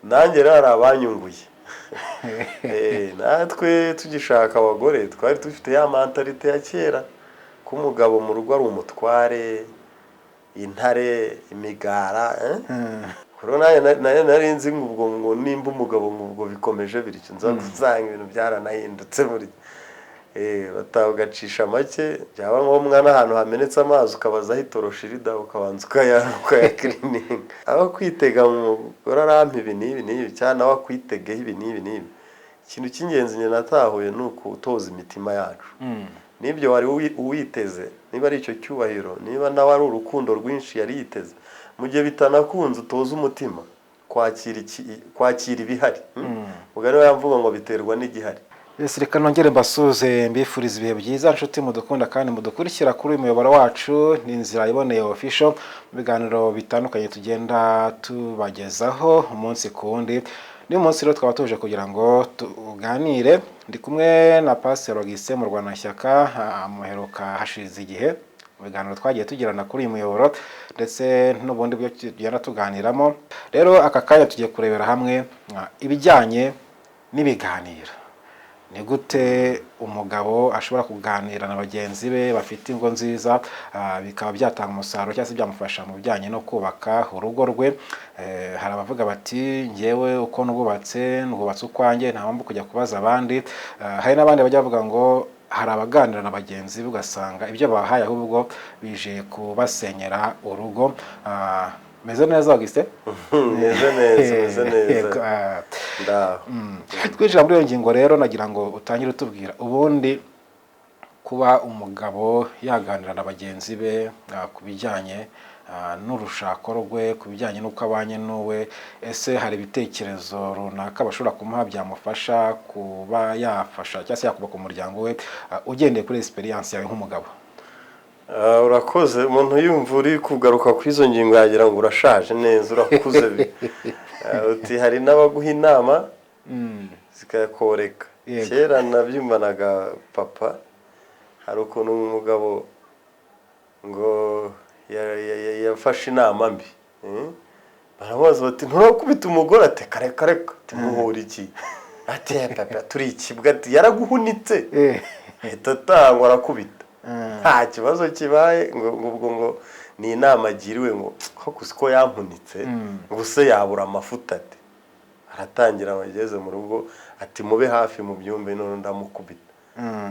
nanjye rero hari abanyunguye natwe tugishaka abagore twari dufite ya mentalite ya kera ko umugabo mu rugo ari umutware intare imigara nayo nari nzi ngo nimba umugabo ngo bikomeje bityo nza gusanga ibintu byaranahindutse muri bataha ugacisha make byaba ngombwa n'ahantu hamenetse amazi ukabazaho itoroshirida ukabanza ukayakirininga aho kwitega mu mugore arampa ibi n'ibi cyangwa nawe akwitegeho ibi n'ibi ikintu cy'ingenzi nyine natahuye ni ukutoza imitima yacu n'ibyo wari uwiteze niba ari icyo cyubahiro niba nawe ari urukundo rwinshi yari yiteze mu gihe bitanakunze utoza umutima kwakira ibihari ubwo yamvuga ngo biterwa n'igihari. Reka nongere mbasuze mbifuriza ibihe byiza nshuti mudukunda kandi mudukurikira kuri uyu muyoboro wacu ni Inzira Iboneye Official mu biganiro bitandukanye tugenda tubagezaho umunsi ku wundi. Ni umunsi rero twaba tuje kugira ngo tuganire ndi kumwe na Pastor Augustin Murwanashyaka muheruka hashize igihe mu biganiro twagiye tugirana kuri uyu muyoboro ndetse n'ubundi byo tugenda tuganiramo. Rero aka kanya tugiye kurebera hamwe ibijyanye n'ibiganiro. Ni gute umugabo ashobora kuganira na bagenzi be bafite ingo nziza bikaba byatanga umusaruro cyangwa se byamufasha mu bijyanye no kubaka urugo rwe. Hari abavuga bati ngewe uko nububatse ukwanjye nta mpamvu kujya kubaza abandi. Hari n'abandi bajya bavuga ngo hari abaganira na bagenzi be ugasanga ibyo bahaye ahubwo bije kubasenyera urugo. Meze neza Augustin? Meze neza. Twinjira muri iyo ngingo rero nagira ngo utangire utubwira ubundi kuba umugabo yaganira na bagenzi be ku bijyanye n'urushako rwe, ku bijyanye n'uko abanye n'uwe, ese hari ibitekerezo runaka bashobora kumuha byamufasha kuba yafasha cyangwa se yakubaka umuryango we ugendeye kuri experience yawe nk'umugabo? Urakoze umuntu yumva uri kugaruka ku izo ngingo yagira ngo urashaje neza urakuze uti hari n'abaguha inama zikayakoreka. Kera nabyumvanaga papa hari ukuntu umugabo ngo yafashe inama mbi baramubaza bati nturakubita umugore ati kareka timuhura iki ati papa turi ikibwa yaraguhunitse ahita atangwa arakubita nta kibazo kibaye ngo ni inama agiriwe ngo ko yampunitse ngo se yabura amafuta ati aratangira abageze mu rugo ati mube hafi mu byumbe none ndamukubita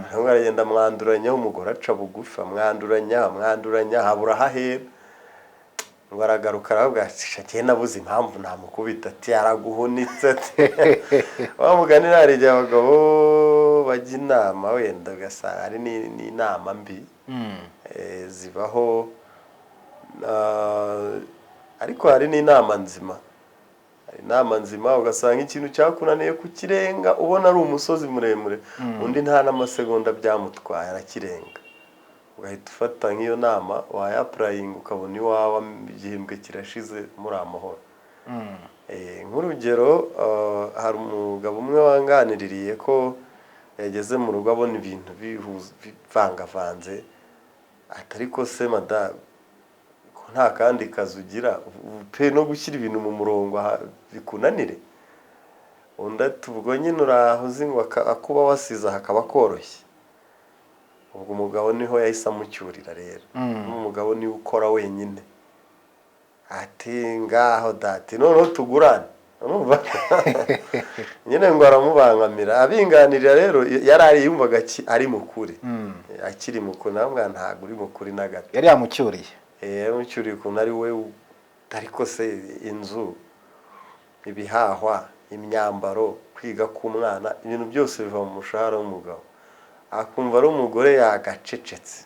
ntabwo aragenda mwanduranya umugore aca bugufi mwanduranya habura hahera ngo aragaruka aravuga ati shakiye nabuze impamvu namukubita ati yaraguhunitse ati wamuganira hari igihe abagabo bajya inama wenda ugasanga ari n'inama mbi zibaho ariko hari n'inama nzima. Inama nzima ugasanga ikintu cyakunaniye kukirenga ubona ari umusozi muremure undi nta n'amasegonda byamutwaye arakirenga ugahita ufata nk'iyo nama wayapurayinga ukabona iwawe igihembwe kirashize muri amahoro. Nk'urugero hari umugabo umwe wanganiririye ko yageze mu rugo abona ibintu bivangavanze atari ko se madamu ko nta kandi kazi ugira pe no gushyira ibintu mu murongo bikunanire undi ati ubwo nyine urahuze ngo akuba wasize hakaba koroshye. Ubwo umugabo niho yahise amucyurira rero umugabo niwe ukora wenyine ati ngaho dati noneho tugurane nyine ngo aramubangamira abinganirira rero yari yumvaga ari mukuri akiri mukuri ntabwo ntabwo uri mukuri na gato yari yamucyuriye yamucyuriye ukuntu ari we ariko se inzu ibihahwa imyambaro kwiga k'umwana ibintu byose biva mu mushahara w'umugabo akumva ari umugore yagacecetse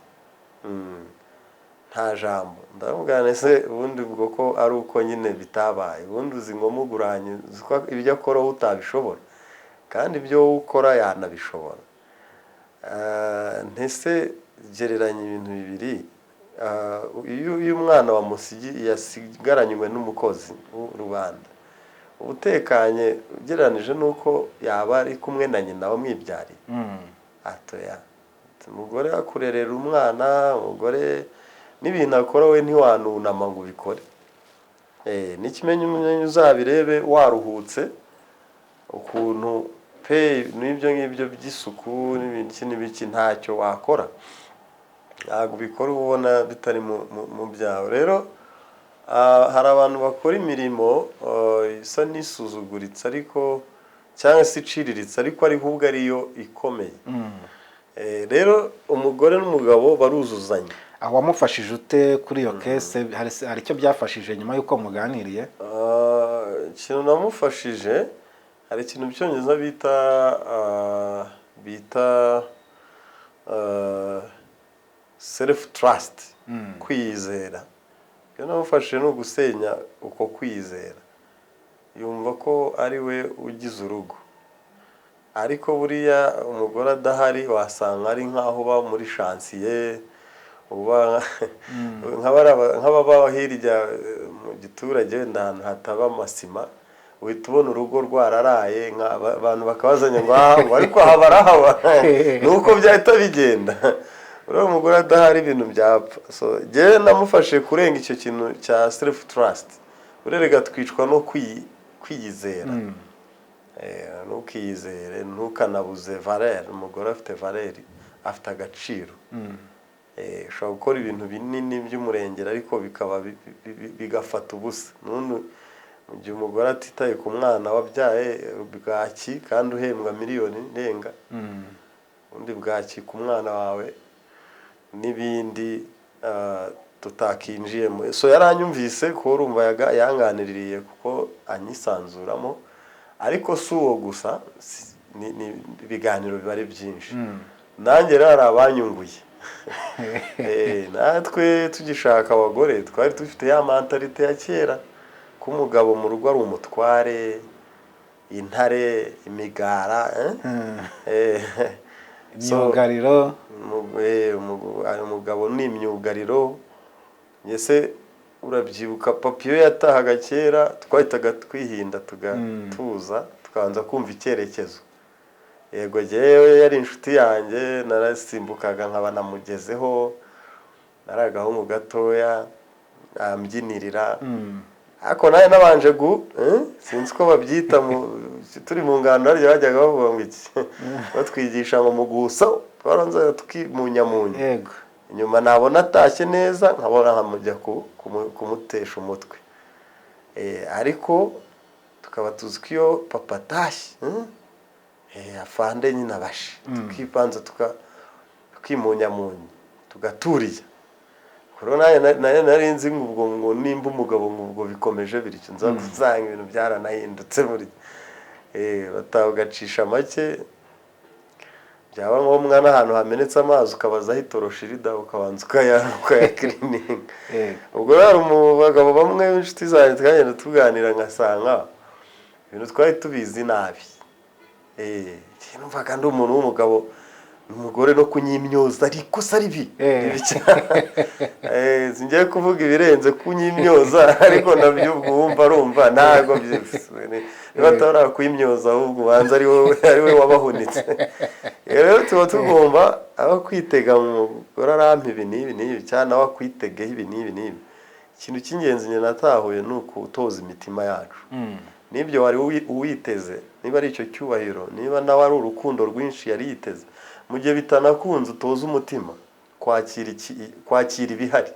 nta jambo ndamubwira se ubundi ubwo ko ari uko nyine bitabaye ubundi uzi ngo muguranye ibyo akora utabishobora kandi ibyo ukora yanabishobora. Ntese gereranya ibintu bibiri iyo umwana yasigaranywe n'umukozi rubanda ubutekanye ugereranije n'uko yaba ari kumwe na nyina wamwibyariye atoya umugore akurerera umwana umugore n'ibintu akora we ntiwanunama ngo ubikore n'ikimenyumenyu uzabirebe waruhutse ukuntu pe n'ibyo ngibyo by'isuku n'ibiki ntacyo wakora, ntabwo ubikora ubona bitari mu byawe. rero hari abantu bakora imirimo isa n'isuzuguritse ariko cyangwa se iciriritse ariko ahubwo ariyo ikomeye. rero umugore n'umugabo baruzuzanya. wamufashije ute kuri iyo kese? hari icyo byafashije nyuma y'uko muganiriye? ikintu namufashije, hari ikintu mu cyongereza bita self trust, kwiyizera. iyo namufashije ni ugusenya uko kwiyizera, yumva ko ari we ugize urugo. ariko buriya umugore adahari wasanga ari nk'aho uba muri shansiye, uba nk'ababa hirya mu giturage wenda ahantu hataba amasima, uhita ubona urugo rwararaye abantu bakabazanya ngo ariko aha barahaba nuko byahita bigenda. uriya umugore adahari ibintu byapfa. njyewe namufashe kurenga icyo kintu cya self trust. urerega twicwa no kwiyizera. ntukiyizere, ntukanabuze valere. umugore afite valere, afite agaciro. ushobora gukora ibintu binini by'umurengera ariko bigafata ubusa. mu gihe umugore atitaye ku mwana wabyaye bwaki kandi uhembwa miliyoni ndenga, undi bwaki ku mwana wawe n'ibindi tutakinjiyemo. yaranyumvise ko urumva yanganiririye kuko anyisanzuramo, ariko si uwo gusa, ibiganiro biba ari byinshi. nanjye rero hari abanyunguye. natwe tugishaka abagore twari dufite ya mentalite ya kera ko umugabo mu rugo ari umutware, intare, imigara, imyugariro. umugabo ni imyugariro. mbese urabyibuka papa iyo yatahaga kera twahitaga twihinda tugatuza tukabanza kumva icyerekezo. yego njyewe yari inshuti yanjye, narasimbukaga nkaba namugezeho, nari agahungu gatoya ambyinirira. ariko nawe nabanje sinzi ko babyita turi mu ngando harya bajyaga bavuga ngo iki batwigisha ngo mugusa twaranzaga tukimunyamunya. yego. inyuma nabona atashye neza nkabona nkamujya kumutesha umutwe. ariko tukaba tuzi ko iyo papa atashye afande nyine abashe, tukipanza tukimunyamunya tugaturiye. nayo nari nzi ngo nimba umugabo ngo bikomeje bityo nza gusanga ibintu byaranahindutse muri bataha ugacisha make. byaba ngombwa n'ahantu hamenetse amazi ukabaza aho itoroshi rida ukabanza ukayakirininga. ubwo rero hari abagabo bamwe b'inshuti zanjye twagenda tuganira ngasanga ibintu twari tubizi nabi. numvaga ndi umuntu w'umugabo, umugore no kunyimyoza ariko se ari singiye kuvuga ibirenze kunyimyoza, ariko nabyo ubwo wumva arumva ntabwo byose. niba atabara kwimyoza ahubwo ubanza ari we wabahunitse. rero tuba tugomba aho kwitega umugore arampa ibi n'ibi n'ibi cyangwa nawe akwitegeho ibi n'ibi n'ibi. ikintu cy'ingenzi njye natahuye ni ukutoza imitima yacu. n'ibyo wari uwiteze, niba ari icyo cyubahiro, niba nawe ari urukundo rwinshi yari yiteze, mu gihe bitanakunze utoza umutima kwakira ibihari.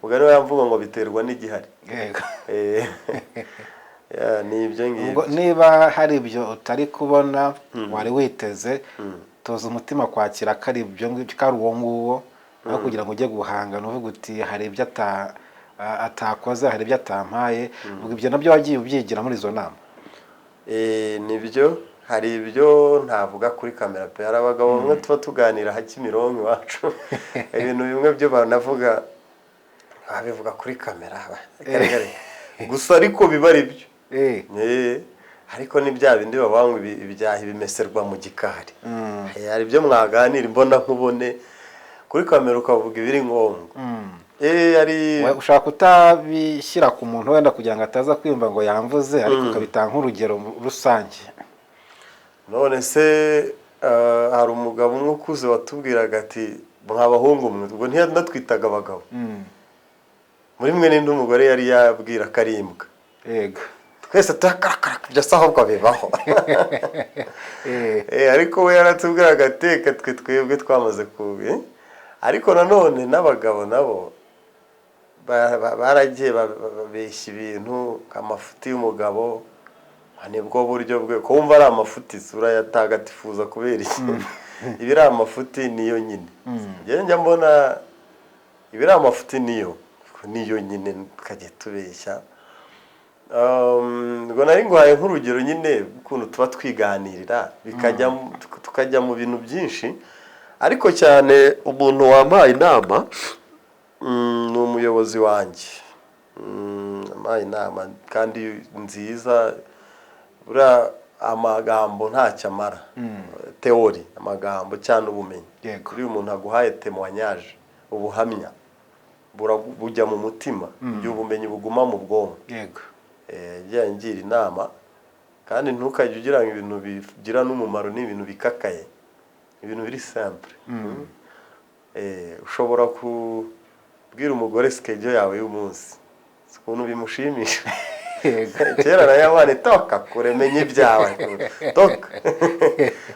ubwo niba yamvuga ngo biterwa n'igihari. ni ibyo ngibyo. niba hari ibyo utari kubona wari witeze, toza umutima kwakira ko ari ibyo ngibyo, ko ari uwo nguwo, aho kugira ngo ujye guhangana uvuga uti hari ibyo atakoze, hari ibyo atampaye. ubwo ibyo nabyo wagiye ubyigira muri izo nama? nibyo, hari ibyo ntavuga kuri kamera pe. hari abagabo bamwe tuba tuganira Kimironko iwacu ibintu bimwe byo banavuga babivuga kuri kamera gusa ariko biba ari byo. ariko ni bya bindi babangwa ibyaha bimeserwa mu gikari. hari ibyo mwaganira imbona nkubone, kuri kamera ukavuga ibiri ngombwa. ushaka kutabishyira ku muntu wenda kugira ngo ataza kwiyumva ngo yamvuze, ariko ukabitanga nk'urugero rusange. none se hari umugabo umwe ukuze watubwiraga ati mwabahungu mwe, ubwo ntiyanatwitaga abagabo. muri mwe n'indi umugore yari yabwira karimbwa yego twese takarakara ibyo ahubwo bibaho ariko we yaratubwira agateka twebwe twamaze kubi ariko nanone n'abagabo nabo baragiye babeshya ibintu amafuti y'umugabo nibwo buryo bwe kumva ari amafuti isura yatagatifuza kubera iki ibiri amafuti niyo nyine njya mbona ibiri amafuti niyo nyine tukajya tubeshya ngo nari nguhaye nk'urugero nyine ukuntu tuba twiganirira tukajya mu bintu byinshi ariko cyane umuntu wampaye inama ni umuyobozi wanjye wampaye inama kandi nziza buriya amagambo ntacyo amara teori amagambo cyangwa ubumenyi kuri uyu muntu aguhaye témoignage ubuhamya bujya mu mutima igihe ubumenyi buguma mu bwonko yego ngira inama kandi ntukajye ugira ngo ibintu bigira n'umumaro n'ibintu bikakaye ibintu biri simple ushobora kubwira umugore schedule yawe y'umunsi ukuntu bimushimisha kera nayo abana toka kure menya ibyawe toka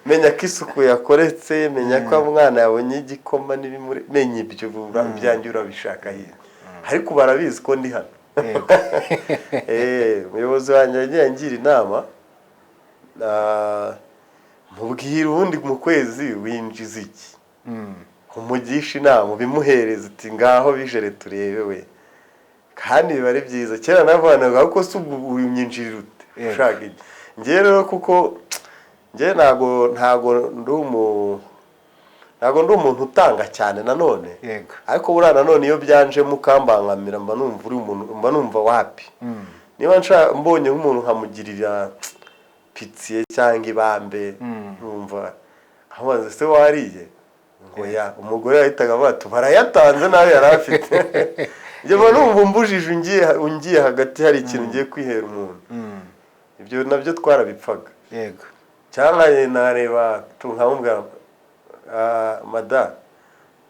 menya ko isuku yakoretse menya ko umwana yabonye igikoma n'ibimuri menya ibyo byanjye urabishaka hirya ariko barabizi ko ndi hano umuyobozi wanjye yagiye angira inama mubwira ubundi mu kwezi winjiza iki umugisha inama bimuhereza uti ngaho bijere turebe we kandi biba ari byiza kera navanaga kuko si ubu unyinjirira ute ushaka iki njye rero kuko njye ntago ndi umuntu utanga cyane nanone ariko buriya nanone iyo byanjemo ukambangamira mba numva wapi niba mbonye nk'umuntu nkamugirira pitsiye cyangwa ibambe numva amubaza se wariye ngo ya umugore yahitaga avuga ati barayatanze nawe yari afite njyewe numva umbujije ungiye hagati hari ikintu ngiye kwihera umuntu ibyo nabyo twarabipfaga yego cyangwa nareba nkamubwira mada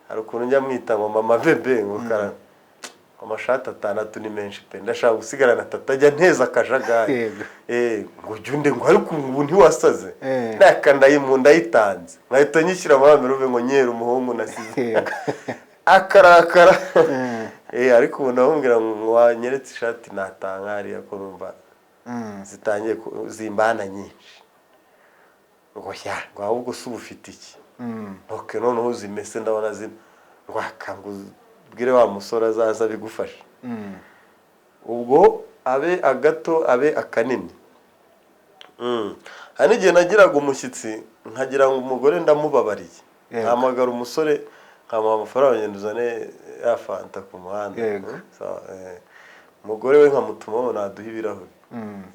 hari ukuntu njya mwita ngo mama bebe ngo amashati 6 ni menshi pe ndashaka gusigarana 3 ajya nteza akajagari ngo jyunde ngo ariko ubu ntiwasaze naka ndayitanze nkahita nyishyira amabere ube ngo nyera umuhungu nasize akarakara ariko ubu ndamubwira ngo wanyeretse ishati natanga hariya ko numva zitangiye zimbana nyinshi ngo ya ngo ahubwo se ubufite iki ok noneho zimese ndabona ngo akangubwire wa musore azaza bigufasha ubwo abe agato abe akanini hari n'igihe nagiraga umushyitsi nkagira ngo umugore ndamubabariye nkamagara umusore nkamuha amafaranga ngenda uzane ya fanta ku muhanda umugore we nkamutuma naduha ibirahuri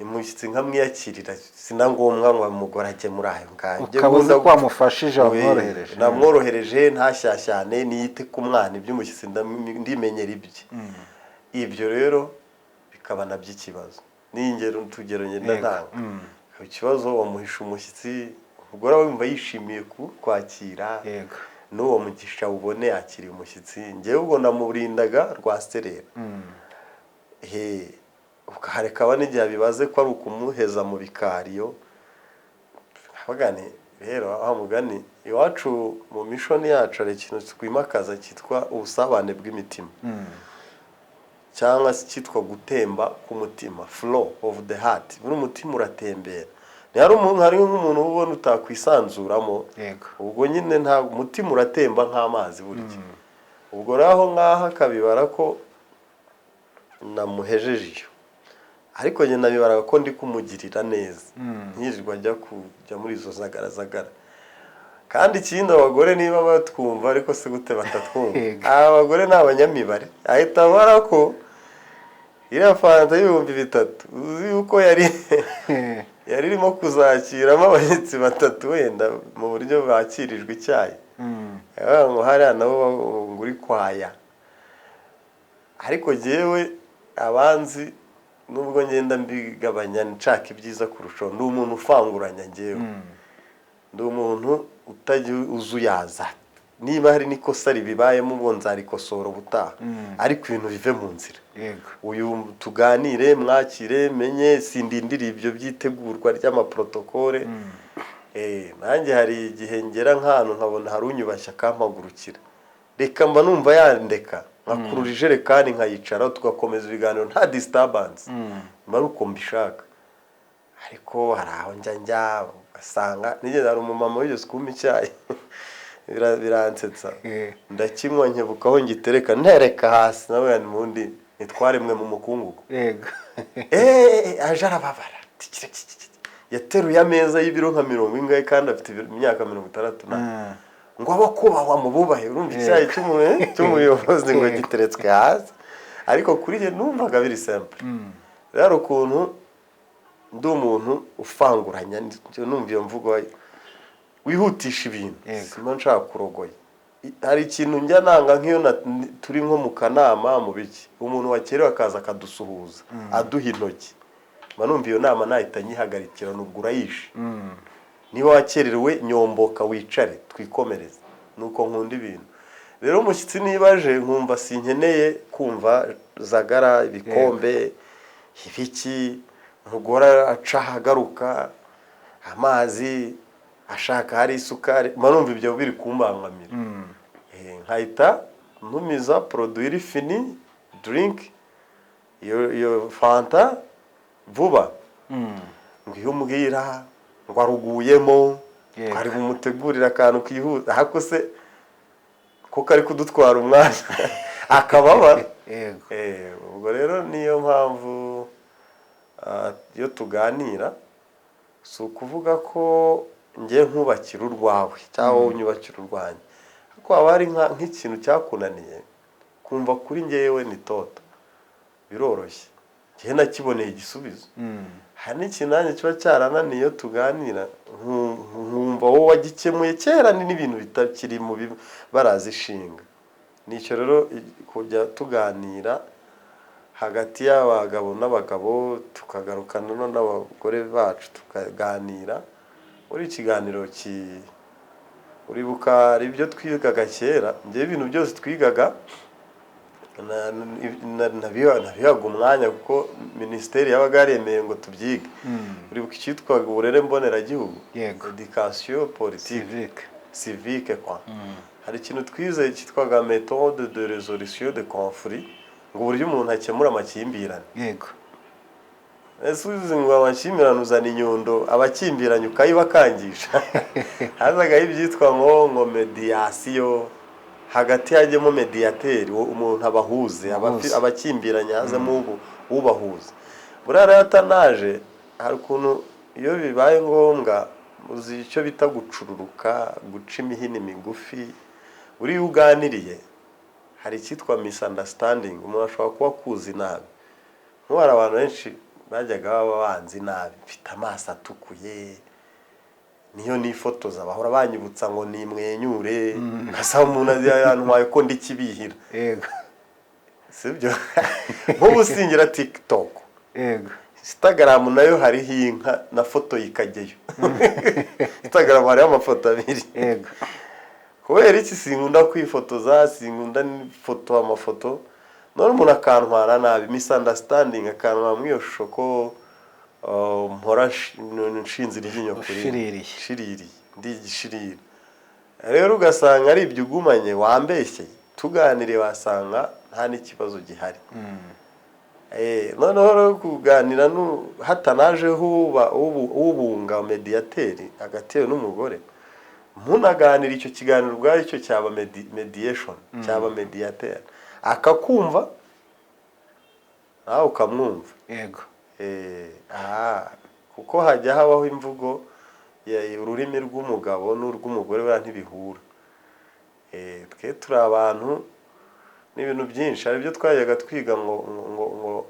umushyitsi nkamwiyakirira sinangombwa ngo umugore ajye muri ayo ngayo ukabuze ko wamufashije wamworohereje namworohereje ntashyashyane niyite ku mwana iby'umushyitsi ndimenyera ibyo rero bikaba nabyo ikibazo n'ingero tugero ngenda ntanga ikibazo wamuhisha umushyitsi umugore we yumva yishimiye kwakira n'uwo mugisha ubone yakiriye umushyitsi ngewe ubwo namurindaga rwa serera ukaharekaba n'igihe bibaze ko ari ukumuheza mu bikariyo abagani rero aho mugani iwacu mu mishoni yacu hari ikintu twimakaza cyitwa ubusabane bw'imitima cyangwa se cyitwa gutemba k'umutima flow of the heart buri umutima uratembera hari nk'umuntu ubona utakwisanzuramo ubwo nyine nta umutima uratemba nk'amazi burya ubwo raho ngaha akabibara ko namuhejeje iyo ariko njye nabibaraga ko ndi kumugirira neza nkirirwa ajya muri izo zagara kandi ikindi abagore niba batwumva ariko se gute batatwumva abagore ni abanyamibare ahita abara ko iriya fanta y'ibihumbi 3 uzi yuko yari irimo kuzakiramo abashyitsi 3 wenda mu buryo bakirijwe icyayi ngo hariya nabo ngo uri kwaya ariko jyewe abanzi nubwo ngenda mbigabanya nshaka ibyiza kurushaho ndi umuntu ufanguranya njyewe ndi umuntu utajya uzuyaza niba hari n'ikosa ribibayemo ubwo nzarikosora ubutaha ariko ibintu bive mu nzira. yego Uyu tuganire mwakire menye sindindira ibyo byitegurwa ry'amaprotokole. Nanjye hari igihe ngera nk'ahantu nkabona hari unyubashya akampagurukira, reka mba numva yandeka nkakurura ijerekani nkayicara tugakomeza ibiganiro nta disturbance, mba ari uko mbishaka. Ariko hari aho njya ugasanga nigeze hari umumama wigeze kumpa icyayi biransetsa, ndakinywa nkebuka aho ngitereka ntereka hasi nawe mundi nitwaremwe mu mukungugu. yego aje arababara yateruye ameza y'ibiro nka 40 kandi afite imyaka 60 ngo abo kubahwa mu bubahe. Urumva icyayi cy'umuyobozi ngo giteretswe hasi, ariko kuri je numvaga biri simple. Rero ukuntu ndi umuntu ufanguranya, numva iyo mvugo wihutisha ibintu, sima nshaka kurogoya. Hari ikintu njya nanga nk'iyo turi nko mu kanama mu biki, umuntu wakerewe akaza akadusuhuza aduha intoki, mba numva iyo nama nahita nyihagarikira nubwo urayishe. Niba wakerewe nyomboka wicare twikomereze, nuko nkunda ibintu. Rero umushyitsi nibaje nkumva sinkeneye kumva zagara ibikombe ibiki, umugore aca hagaruka amazi ashaka hari isukari, mba numva ibyo biri kumbangamira. Nkahita ntumiza produit fini drink iyo fanta vuba, ngo iyo umbwira ngo aruguyemo ari bumutegurira akantu kihuta, hako se kuko ari kudutwara umwanya akababa. Ubwo rero niyo mpamvu iyo tuganira si ukuvuga ko ngiye nkubakira urwawe cyangwa unyubakira urwanjye, ariko haba hari nk'ikintu cyakunaniye kumva kuri ngewe ni toto biroroshye, ngewe nakiboneye igisubizo. hari n'ikintu nanjye kiba cyarananiye iyo tuganira nkumva wowe wagikemuye kera n'ibintu bitakiri mu barazishinga. Nicyo rero kujya tuganira hagati y'abagabo n'abagabo, tukagarukana n'abagore bacu tukaganira. Uri ikiganiro uribuka ibyo twigaga kera, njye ibintu byose twigaga nabihaga umwanya kuko minisiteri yabaga yaremeye ngo tubyige. Uribuka icyitwaga uburere mboneragihugu, education politique civique kwa. Hari ikintu twize cyitwaga méthode de résolution de conflit, ngo uburyo umuntu akemura amakimbirane. Yego. Ese uzi ngo amakimbirane uzana inyundo abakimbiranye ukayibakangisha. Hazaga ibyitwa ngo mediation, hagati hajyemo mediateur, umuntu abahuze abakimbiranye hazemo ubahuze. Burara yatanaje hari ukuntu iyo bibaye ngombwa uzi icyo bita gucururuka, guca imihini migufi. Uri uganiriye hari cyitwa misunderstanding, umuntu ashobora kuba kuzi nabi. Nk'uwari abantu benshi bajyaga baba banzi nabi, mfite amaso atukuye, niyo nifotoza bahora banyibutsa ngo nimwenyure, nkasaba umuntu yantwaye ko ndi kibihira. Yego. Sibyo? Nk'ubu singira TikTok. Yego. Instagram nayo hariho inka na foto yikajyeyo. Instagram hariho amafoto abiri. Yego. Kubera iki sinkunda kwifotoza, sinkunda foto amafoto, none umuntu akantwara nabi, misunderstanding akantwara mu iyo shusho ko mpora nshinze iryinyo kuri shiriri ndi gishiriri. Rero ugasanga ari ibyo ugumanye wambeshye, tuganire wasanga nta n'ikibazo gihari. Noneho kuganira hatanajeho ubunga mediateur agatewe n'umugore, munaganira icyo kiganiro ubwayo cyo cyaba mediation, cyaba mediateur akakumva nawe ukamwumva. Yego. Kuko hajya habaho imvugo ururimi rw'umugabo n'urw'umugore bwa ntibihura. Twe turi abantu n'ibintu byinshi, hari ibyo twajyaga twiga ngo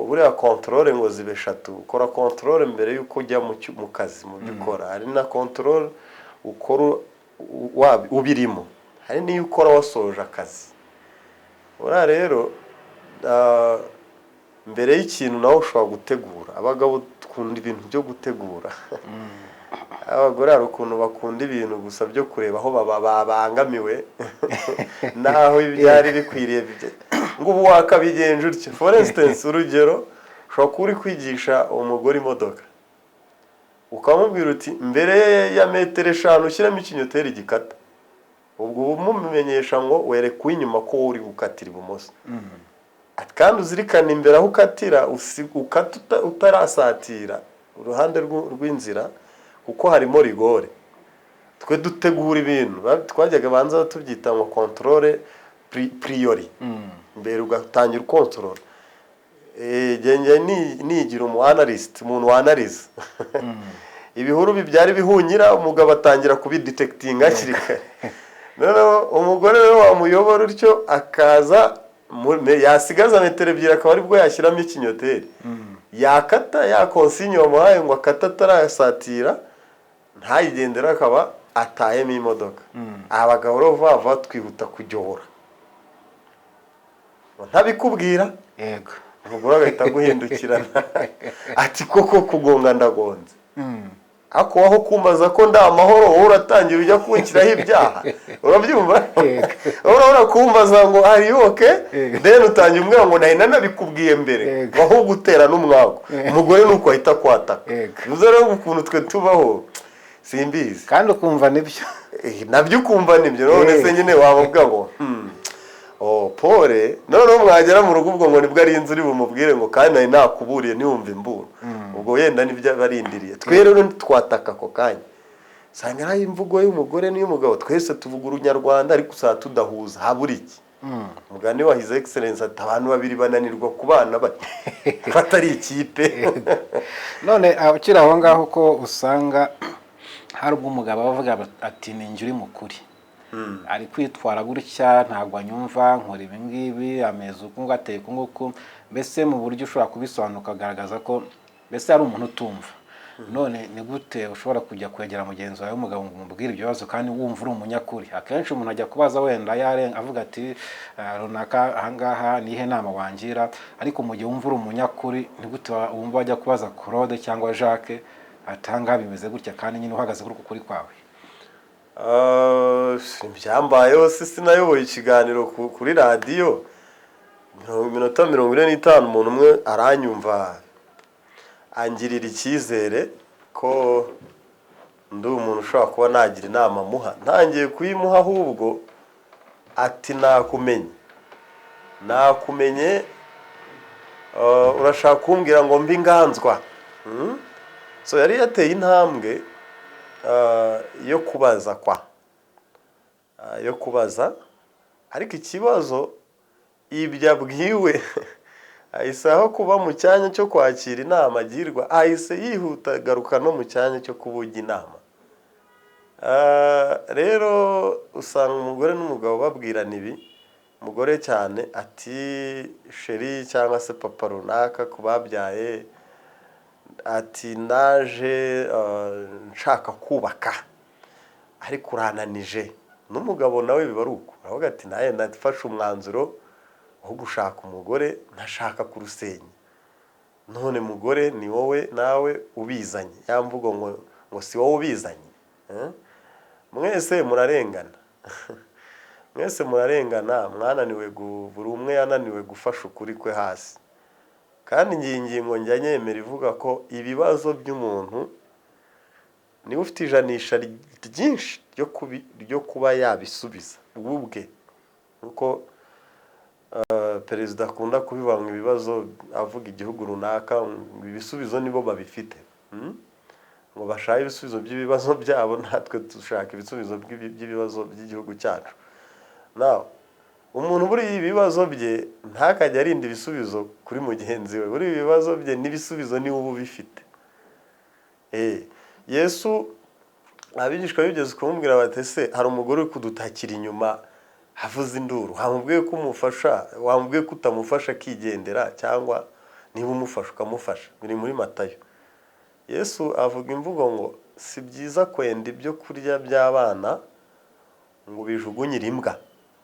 buriya controle ngo zibe eshatu. Ukora controle mbere yuko ujya mu kazi mu byo ukora, hari na controle ukora ubirimo, hari n'iyo ukora wasoje akazi. Ura rero mbere y'ikintu nawe ushobora gutegura. Abagabo dukunda ibintu byo gutegura. abagore hari ukuntu bakunda ibintu gusa byo kureba aho babangamiwe naho ibyari bikwiriye ngo ubu wakabigenje utyo. For instance, urugero, ushobora kuba uri kwigisha umugore imodoka ukamubwira uti mbere ya metero 5 ushyiramo ikinyoteri gikata, ubwo umumenyesha ngo wereke inyuma ko uri gukatira ibumoso, kandi uzirikana imbere aho ukatira ukata utarasatira uruhande rw'inzira kuko harimo rigore. Twe dutegura ibintu twajyaga banza tubyita ngo controle priori, mbere ugatangira controle. Genge nigira umu analyst, umuntu wanalize ibihuru byari bihunyira, umugabo atangira kubidetectinga hakiri kare. Noneho umugore rero wamuyobora utyo akaza yasigaza metero 2 akaba aribwo yashyiramo ikinyoteri, yakata yakonsinye wamuhaye ngo akata atarasatira ntayigendera akaba atayemo imodoka. Abagabo rero vava twihuta kujyohora ntabikubwira, yego, umugore agahita guhindukirana ati koko kugonga ndagonze. Ako waho kumbaza ko nda amahoro wowe uratangira ujya kunshyiraho ibyaha, urabyumva? Urabona kumbaza ngo ari okay, then utangiye umwe ngo nari nanabikubwiye mbere, aho gutera n'umwago. Umugore nuko ahita kwataka. Uzo rero ukuntu twe tubaho simbizi, kandi ukumva nibyo nabyo ukumva nibyo. None se nyine wavuga ngo pole, none mwagera mu rugo ubwo ngo nibwo ari inzu uri bumubwire ngo kandi nari nakuburiye ntiwumve imburo, ubwo yenda nibyo barindiriye. Twe rero twataka ako kanya, sanga ari imvugo y'umugore n'iy'umugabo, twese tuvuga urunyarwanda ariko usanga tudahuza, habura iki? Mugani wa His Excellence ati abantu babiri bananirwa kubana batari ikipe. None abakiri aho ngaho ko usanga hari ubwo umugabo avuga ati ni njye uri mukuri, ari kwitwara gutya ntabwo anyumva, nkora ibi ngibi, ameze uko ngateye uko nguko, mbese mu buryo ushobora kubisobanuka agaragaza ko mbese ari umuntu utumva. None ni gute ushobora kujya kwegera mugenzi wawe w'umugabo ngo umubwire ibyo bibazo kandi wumva uri umunyakuri? Akenshi umuntu ajya kubaza wenda avuga ati runaka ahangaha nihe nama wangira, ariko mu gihe wumva uri umunyakuri ni gute wumva wajya kubaza Claude cyangwa Jacques atanga bimeze gutya kandi nyine uhagaze kuri ukuri kwawe? Byambayeho sinayoboye ikiganiro kuri radiyo minota 45 umuntu umwe aranyumva angirira icyizere ko ndi umuntu ushobora kuba nagira inama muha, ntangiye kuyimuha ahubwo ati nakumenye urashaka kumbwira ngo mbi nganzwa. So yari yateye intambwe yo kubaza yo kubaza, ariko ikibazo ibyo abwiwe ahise aho kuba mu cyanya cyo kwakira inama agirwa ahise yihuta garuka no mu cyanya cyo kubuga inama. Rero usanga umugore n'umugabo babwirana ibi, umugore cyane ati sheri cyangwa se papa runaka kubabyaye ati naje nshaka kubaka ariko urananije, n'umugabo nawe biba ari uko aravuga ati naye nafashe umwanzuro wo gushaka umugore ntashaka kurusenya, none mugore ni wowe nawe ubizanye, yamvugo ngo si wowe ubizanye. Mwese murarengana mwese murarengana, mwananiwe buri umwe yananiwe gufasha ukuri kwe hasi. Kandi ingingo njya nyemera ivuga ko ibibazo by'umuntu niwe ufite ijanisha ryinshi ryo kuba yabisubiza ubwe, kuko perezida akunda kubibanga ibibazo avuga igihugu runaka, ibisubizo nibo babifite, ngo bashaka ibisubizo by'ibibazo byabo, natwe dushaka ibisubizo by'ibibazo by'igihugu cyacu. Now umuntu buri ibibazo bye ntakajya arinda ibisubizo kuri mugenzi we, buri ibibazo bye n'ibisubizo ni ubu bifite. Yesu abigishwa bigeze kumubwira bati se hari umugore uri kudutakira inyuma havuze induru, wamubwiye ko umufasha, wamubwiye ko utamufasha akigendera, cyangwa niba umufasha ukamufasha? Biri muri Matayo. Yesu avuga imvugo ngo si byiza kwenda ibyo kurya by'abana ngo bijugunyire imbwa.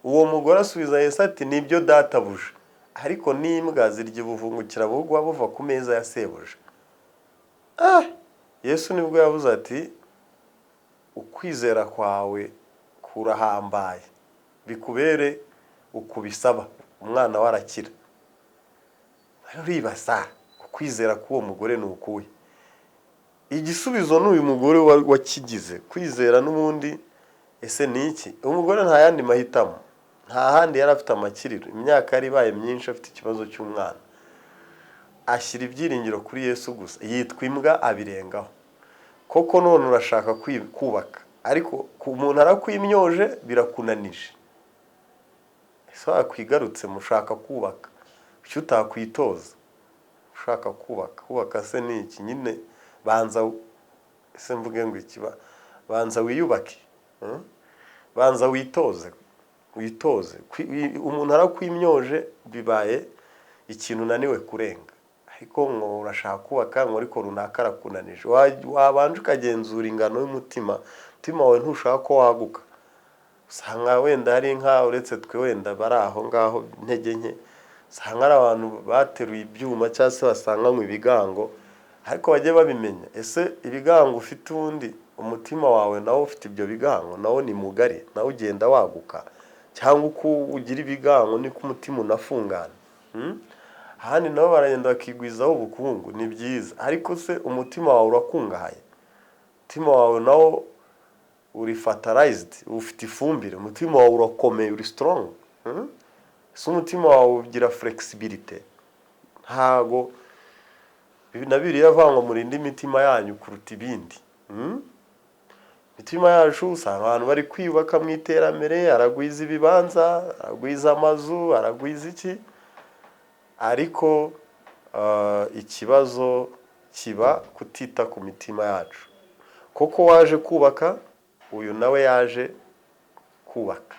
Uwo mugore asubiza Yesu ati nibyo databuja, ariko n'imbwa zirya ubuvungukira buva ku meza ya sebuja. Yesu nibwo yavuze ati ukwizera kwawe kurahambaye bikubere ukubisaba umwana warakira. Uribaza ukwizera k'uwo mugore ni ukuhe? Igisubizo n'uyu mugore wakigize kwizera n'ubundi. Ese ni iki? Umugore nta yandi mahitamo, nta handi yari afite amakiriro, imyaka yari ibaye myinshi, afite ikibazo cy'umwana, ashyira ibyiringiro kuri Yesu gusa, yitwa imbwa abirengaho. Koko none urashaka kubaka, ariko ku muntu arakwimyoje birakunanije. Ese wakwigarutse mushaka kubaka, icyo utakwitoza ushaka kubaka. Kubaka se ni iki? Nyine banza, ese mvuge ngo iki, banza wiyubake, banza witoze. Umuntu arakwimyoje bibaye ikintu unaniwe kurenga, ariko ngo urashaka kubaka ngo ariko runaka arakunanije. Wabanje ukagenzura ingano y'umutima, umutima wawe ntushaka ko waguka. Usanga wenda hari nka uretse twe wenda bari aho ngaho intege nke, usanga ari abantu bateruye ibyuma cyangwa se basanganywe ibigango, ariko bajye babimenya. Ese ibigango ufite ubundi umutima wawe nawo ufite ibyo bigango, nawo ni mugari, nawo ugenda waguka, cyangwa uko ugira ibigango niko umutima unafungana. Ahandi nabo baragenda bakigwizaho ubukungu, ni byiza, ariko se umutima wawe urakungahaye? Umutima wawe nawo uri fertilized, ufite ifumbire, umutima wawe urakomeye, uri strong. Ese umutima wawe ugira flexibility? Ntago na Bibiliya avanga murinde imitima yanyu kuruta ibindi. Imitima yacu usanga abantu bari kwiyubaka mu iterambere, aragwiza ibibanza, aragwiza amazu, aragwiza iki, ariko ikibazo kiba kutita ku mitima yacu. Koko waje kubaka, uyu nawe yaje kubaka,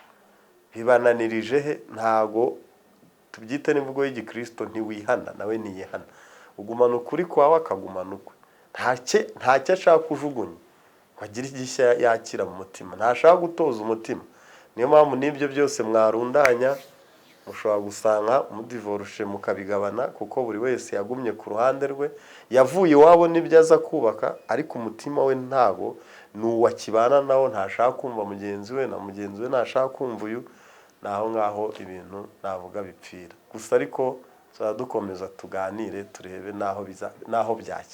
bibananirije he? Ntago tubyite n'imvugo y'igikristo, ntiwihana nawe niyihana. Ugumana ukuri kwawe akagumana ukwe, ntacyo ashaka kujugunya wagira igishya yakira mu mutima, ntashaka gutoza umutima. Niyo mpamvu n'ibyo byose mwarundanya mushobora gusanga umudivorce mukabigabana, kuko buri wese yagumye ku ruhande rwe, yavuye iwabo n'ibyo aza kubaka, ariko umutima we ntago n'uwakibana nawo, ntashaka kumva mugenzi we, na mugenzi we ntashaka kumva uyu. Naho ngaho ibintu navuga bipfira gusa, ariko dukomeza tuganire turebe naho byakira.